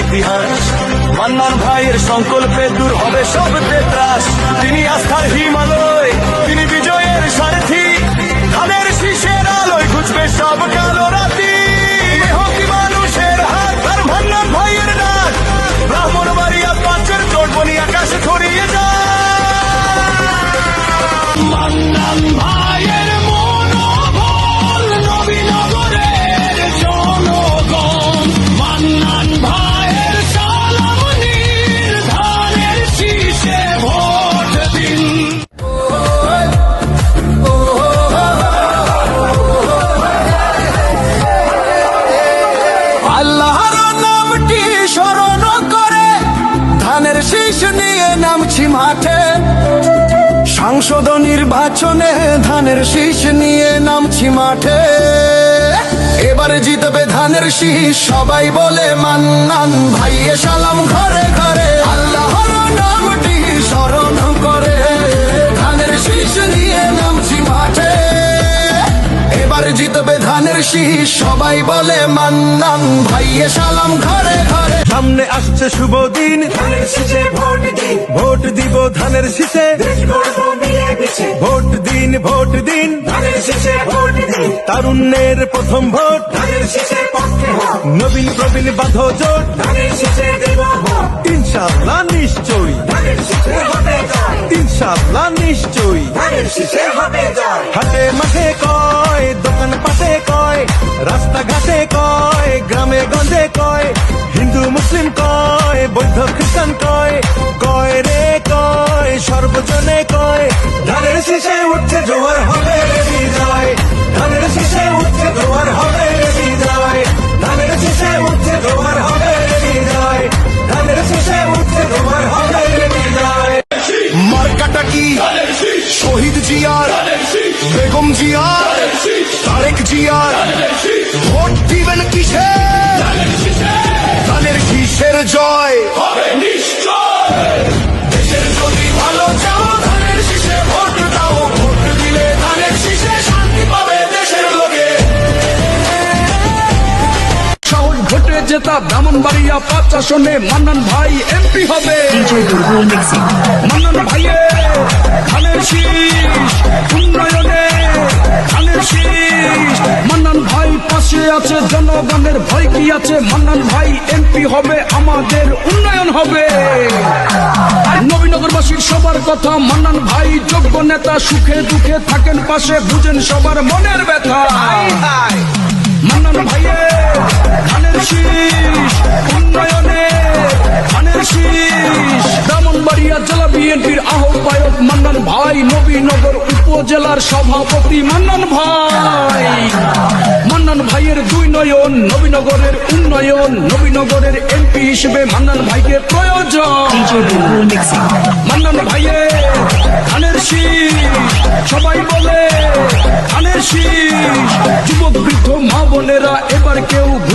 ইতিহাস। মান্নান ভাইয়ের সংকল্পে দূর হবে সব ত্রাস। তিনি আস্থার হিমালয়, তিনি বিজয়ের সারথি। ধানের শীষের আলোয় ঘুচবে সব কালো রাতি। মেহকি মানুষের হাত আর মান্নান ভাইয়ের ডাক, ব্রাহ্মণবাড়িয়া পাঁচের চটবনি আকাশে ছড়িয়ে যায়। মান্নান ভাইয়ের মনোবল নবীনগরের জনগণ। মান্নান ভাইয়ের সালাম নিন, ধানের শীষে ভোট দিন। আল্লাহর নামটি স্মরণ করে ধানের শীষ নিয়ে নামছি মাঠে। সংসদ নির্বাচনে ধানের শীষ নিয়ে নামছি মাঠে। এবারে জিতবে ধানের শীষ, সবাই বলে মান্নান ভাইয়ে সালাম ঘরে ঘরে। আল্লাহর নামটি স্মরণ করে ধানের শীষ নিয়ে নামছি মাঠে। এবারে জিতবে ধানের শীষ, সবাই বলে মান্নান ভাইয়ে সালাম ঘরে ঘরে। সামনে আসছে শুভ দিন, ধানের শীষে ভোট দিন। ভোট দিব ধানের শীষে, ভোট দিন ভোট দিন। ধানের শীষে ভোট দিন। তারুণ্যের প্রথম ভোট, ধানের শীষের পক্ষে হোক। নবীন প্রবীণ বাঁধো জোট। ধানের শীষে দেব ভোট। ইনশাআল্লাহ নিশ্চয়ই, ধানের শীষে হবে জয়। ইনশাআল্লাহ নিশ্চয়ই। ধানের শীষে হবে জয়। হাটে মাঠে কয়, দোকান পাটে কয়, রাস্তাঘাটে কয়, গ্রামে গঞ্জে কয়, হিন্দু মুসলিম কয়, বৌদ্ধ খ্রিস্টান কয়, কয় রে কয়, সর্বজনে কয়। ধানের শীষে উঠছে জোয়ার হবে রে বিজয়। ধানের শীষে উঠছে জোয়ার হবে রে বিজয়। ধানের শীষে উঠছে জোয়ার হবে রে বিজয়। ধানের শীষে উঠছে জোয়ার হবে রে বিজয়। মার্কাটা কি? শহীদ জিয়ার, বেগম জিয়ার, তারেক জিয়ার। ভোট দিবেন কিসে? ধানের শীষের জয় হবে নিশ্চয়। দেশের যদি ভালো চাও ধানের শীষে ভোট দাও। ভোট দিলে ধানের শীষে শান্তি পাবে দেশের লোকে। সহজ ভোটে জেতা ব্রাহ্মণবাড়িয়া ৫ আসনে মান্নান ভাই এমপি হবে। মান্নান ভাইয়ে ধানের শীষ, উন্নয়নে ধানের শীষ। মান্নান ভাই পাশে আছে, জনগণের ভয় কি আছে? মান্নান ভাই এমপি হবে, আমাদের উন্নয়ন হবে। নবীনগরবাসীর সবার কথা, মান্নান ভাই যোগ্য নেতা। সুখে দুঃখে থাকেন পাশে, বুঝেন সবার মনের ব্যথা। মান্নান ভাইয়ে ধানের শীষ, উন্নয়নে ধানের শীষ। ব্রাহ্মণবাড়িয়া জেলা বিএনপির আহ্বায়ক মান্নান ভাই, নবীনগর উপজেলার সভাপতি মান্নান ভাই। মান্নান ভাইয়ের ২ নয়ন, নবীনগরের উন্নয়ন। নবীনগরের এমপি হিসেবে মান্নান ভাইকে প্রয়োজন। মান্নান ভাইয়ে ধানের শীষ, সবাই বলে ধানের শীষ। যুবক বৃদ্ধ মা বোনেরা এবার কেউ